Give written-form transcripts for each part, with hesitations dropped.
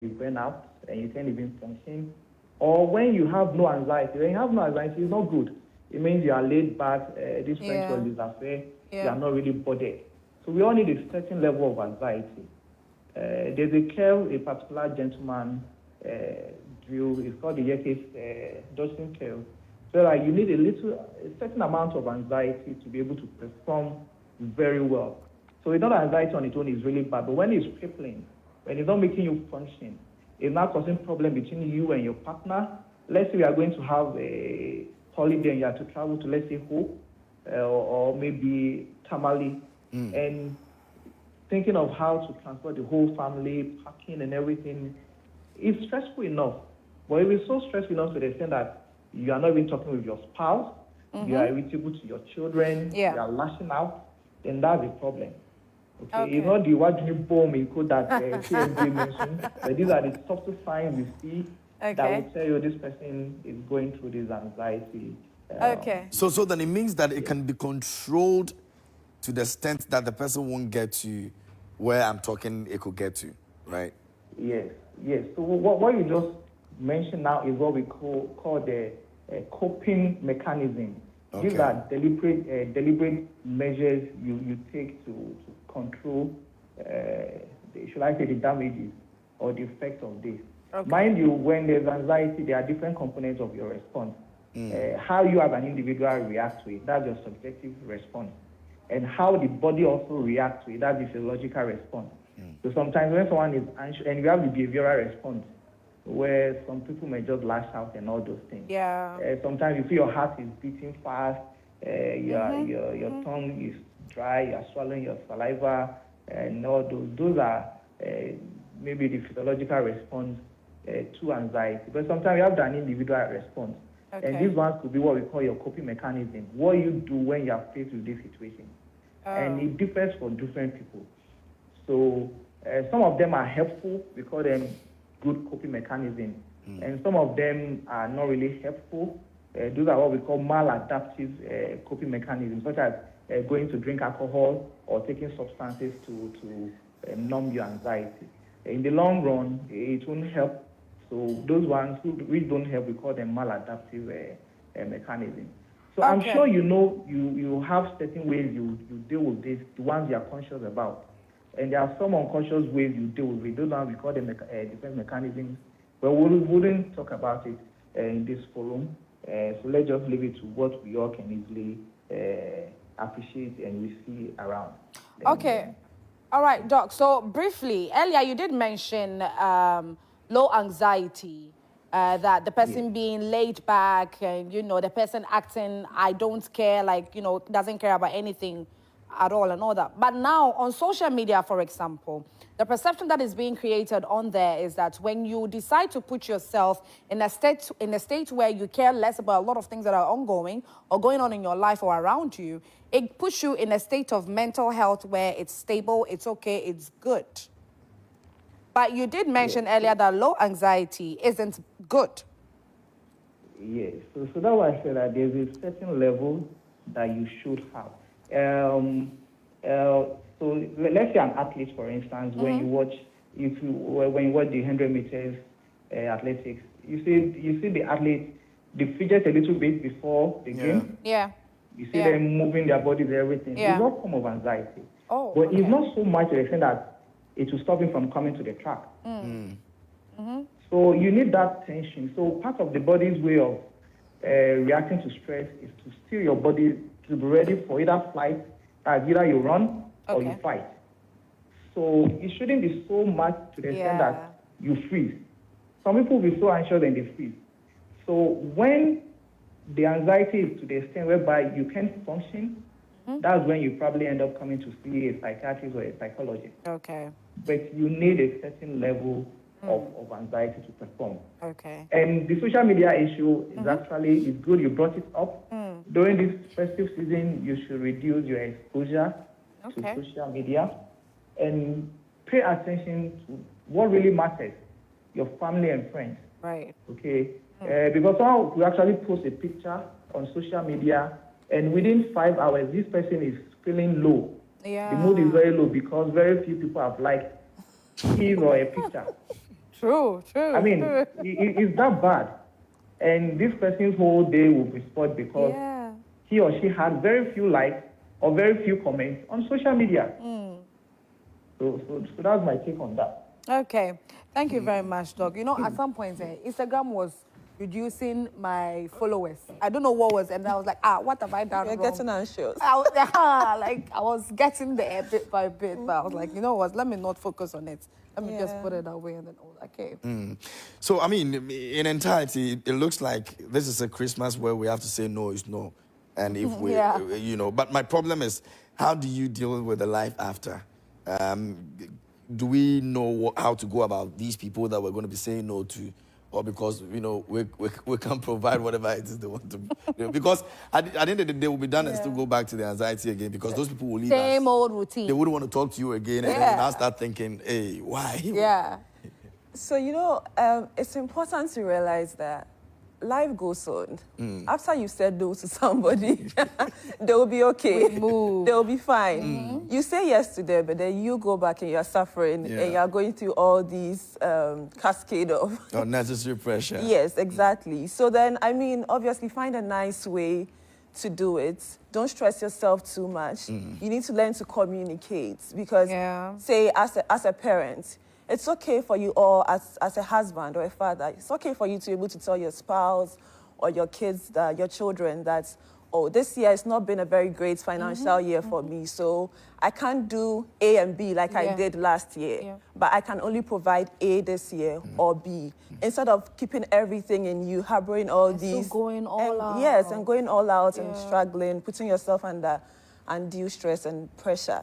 burn out and you can't even function. Or when you have no anxiety. When you have no anxiety, it's not good. It means you are laid back, this French word is affair, you are not really bothered. So we all need a certain level of anxiety. There's a curve a particular gentleman drew. It's called the Yerkes Dodson curve. So like you need a certain amount of anxiety to be able to perform very well. So it's not anxiety on its own is really bad, but when it's crippling, when it's not making you function, it's not causing problem between you and your partner. Let's say we are going to have a holiday and you have to travel to, let's say, Hope or maybe Tamale, and thinking of how to transport the whole family, packing and everything, it's stressful enough. But if it's so stressful enough to the extent that you are not even talking with your spouse, you are irritable to your children, you are lashing out, then that's a problem. Okay. It's not the wajuni bomb in code that CMJ mentioned, but these are the subtle signs you see that will tell you this person is going through this anxiety. So then it means that it can be controlled to the extent that the person won't get to where I'm talking it could get to, right? Yes. So what you just mentioned now is what we call the coping mechanism. These are deliberate measures you take to control, should I say, the damages or the effect of this. Mind you, when there's anxiety, there are different components of your response. How you as an individual react to it, that's your subjective response. And how the body also reacts to it, that's the physiological response. So sometimes when someone is anxious, and you have the behavioral response, where some people may just lash out and all those things. Sometimes you feel your heart is beating fast, your tongue is dry, you're swallowing your saliva, and all those. Those are maybe the physiological response to anxiety. But sometimes you have an individual response. And these ones could be what we call your coping mechanism, what you do when you are faced with this situation. And it differs for different people. So some of them are helpful, we call them good coping mechanisms. And some of them are not really helpful. Those are what we call maladaptive coping mechanisms, such as going to drink alcohol or taking substances to numb your anxiety. In the long run, it won't help. So those ones which don't help, we call them maladaptive mechanisms. So I'm sure you have certain ways you deal with this, the ones you are conscious about. And there are some unconscious ways you deal with it. Those ones we call them defense mechanisms. But we wouldn't talk about it in this forum. So let's just leave it to what we all can easily appreciate and we see around. All right, Doc. So briefly, earlier you did mention low anxiety, that the person being laid back and, the person acting, I don't care, doesn't care about anything at all and all that. But now on social media, for example, the perception that is being created on there is that when you decide to put yourself in a state where you care less about a lot of things that are ongoing or going on in your life or around you, it puts you in a state of mental health where it's stable, it's okay, it's good. But you did mention earlier that low anxiety isn't good. Yes, so that's why I said that there's a certain level that you should have. So let's say an athlete, for instance, when you watch the 100 meters athletics, you see the athlete, they fidget a little bit before the game. You see them moving their bodies and everything. It's all form of anxiety. But it's not so much to the extent that it will stop him from coming to the track. So you need that tension. So part of the body's way of reacting to stress is to steer your body to be ready for either flight, as either you run or you fight. So it shouldn't be so much to the extent that you freeze. Some people will be so anxious and they freeze. So when the anxiety is to the extent whereby you can't function, that's when you probably end up coming to see a psychiatrist or a psychologist. But you need a certain level of anxiety to perform. And the social media issue is actually, it's good you brought it up. During this festive season, you should reduce your exposure to social media and pay attention to what really matters, your family and friends. Because someone will actually post a picture on social media, and within 5 hours, this person is feeling low. The mood is very low because very few people have liked his or a picture. True. I mean, it's that bad. And this person's whole day will be spoiled because he or she had very few likes or very few comments on social media. So that's my take on that. Okay. Thank you very much, Doc. You know, at some point, Instagram was reducing my followers. I don't know what was, and I was like, what have I done wrong? You're getting anxious. I was getting there bit by bit, but I was like, you know what, let me not focus on it. Let me just put it away and then, okay. So, I mean, in entirety, it looks like this is a Christmas where we have to say no is no. And if we, you know, but my problem is, how do you deal with the life after? Do we know how to go about these people that we're going to be saying no to? Or because, you know, we can provide whatever it is they want to, you know, because at the end of the day, will be done and still go back to the anxiety again, because those people will leave Same old routine. They wouldn't want to talk to you again, and then I'll start thinking, hey, why? Yeah. So, you know, it's important to realize that life goes on. After you said no to somebody, they will be okay. They'll be fine. You say yes to them, but then you go back and you're suffering and you're going through all these cascade of unnecessary pressure. Yes, exactly. So then, I mean, obviously find a nice way to do it. Don't stress yourself too much. You need to learn to communicate because, say, as a parent, it's okay for you, or as a husband or a father, it's okay for you to be able to tell your spouse or your kids, your children that, oh, this year has not been a very great financial year for me, so I can't do A and B like I did last year, but I can only provide A this year or B. Instead of keeping everything in you, harboring all these... So going all out. Yes, and going all out and struggling, putting yourself under undue stress and pressure.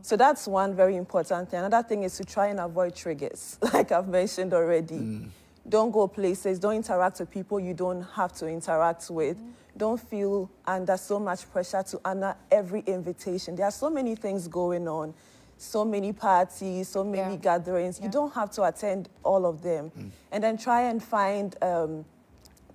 So that's one very important thing. Another thing is to try and avoid triggers, like I've mentioned already. Don't go places, don't interact with people you don't have to interact with. Don't feel under so much pressure to honor every invitation. There are so many things going on, so many parties, so many gatherings. You don't have to attend all of them. And then try and find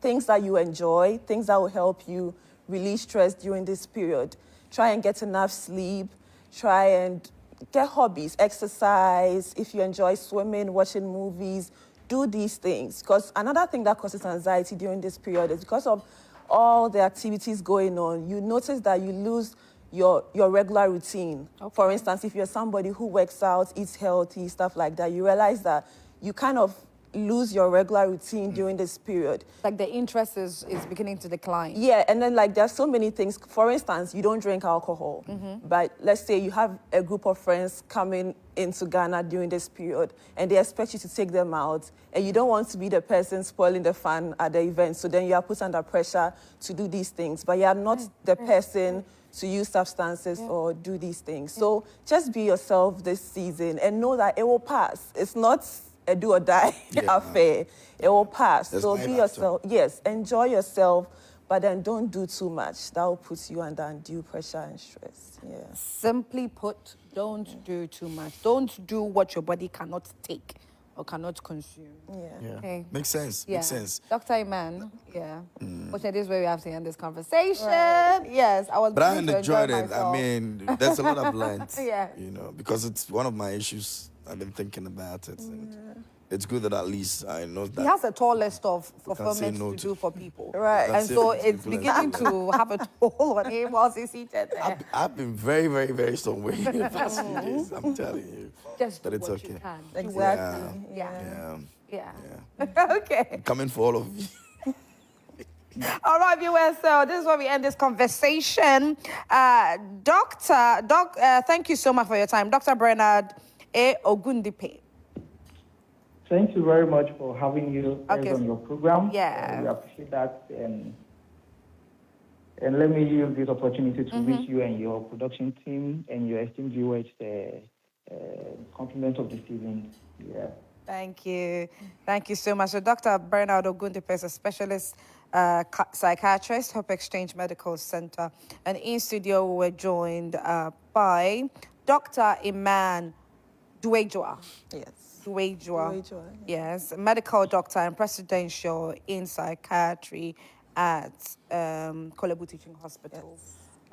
things that you enjoy, things that will help you release stress during this period. Try and get enough sleep. Try and get hobbies, exercise. If you enjoy swimming, watching movies, do these things. Because another thing that causes anxiety during this period is because of all the activities going on, you notice that you lose your regular routine. For instance, if you're somebody who works out, eats healthy, stuff like that, you realize that you kind of lose your regular routine during this period. Like the interest is beginning to decline. Yeah, and then like there's so many things. For instance, you don't drink alcohol, but let's say you have a group of friends coming into Ghana during this period and they expect you to take them out and you don't want to be the person spoiling the fun at the event. So then you are put under pressure to do these things, but you are not the person to use substances or do these things. So just be yourself this season and know that it will pass. It's not a do or die affair. It will pass. So be yourself. Yes, enjoy yourself, but then don't do too much. That will put you under undue pressure and stress. Simply put, don't do too much. Don't do what your body cannot take or cannot consume. Okay. Makes sense. Makes sense. Dr. Iman, which this is where we have to end this conversation. Yes, I was. But I enjoyed it. I mean, there's a lot I've learned. You know, because it's one of my issues. I've been thinking about it. And it's good that at least I know that. He has a tall list of fulfillments to do for people. And so it's beginning to have a toll on him whilst he's seated there. I've been very, very, very somewhere in the past few days. I'm telling you. Just but it's what okay. You can. Exactly. Yeah. Okay. I'm coming for all of you. All right, viewers, so this is where we end this conversation. Thank you so much for your time. Dr. Bernard Ogundipe. Thank you very much for having you on your program. We appreciate that. And let me use this opportunity to wish you and your production team and your esteemed viewers compliment of the season. Thank you. Thank you so much. So Dr. Bernard Ogundipe is a specialist psychiatrist, Hope Exchange Medical Center. And in studio, we're joined by Dr. Iman Duejua. Yes, medical doctor and presidential in psychiatry at Kolebu Teaching Hospital.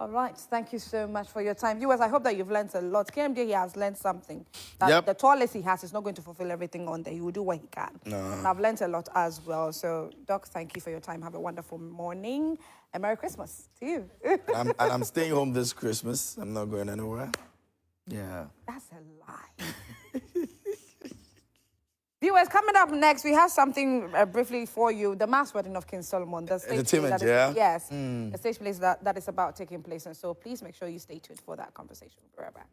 All right. Thank you so much for your time. Viewers, I hope that you've learned a lot. KMJ, he has learned something. That the tallest he has is not going to fulfill everything on there. He will do what he can. No. And I've learned a lot as well. So, Doc, thank you for your time. Have a wonderful morning. And Merry Christmas to you. I'm staying home this Christmas. I'm not going anywhere. Yeah. That's a lie. Viewers, coming up next, we have something briefly for you. The mass wedding of King Solomon. The stage entertainment, play yeah? Yes. The stage play that is about taking place. And so please make sure you stay tuned for that conversation. We'll be right back.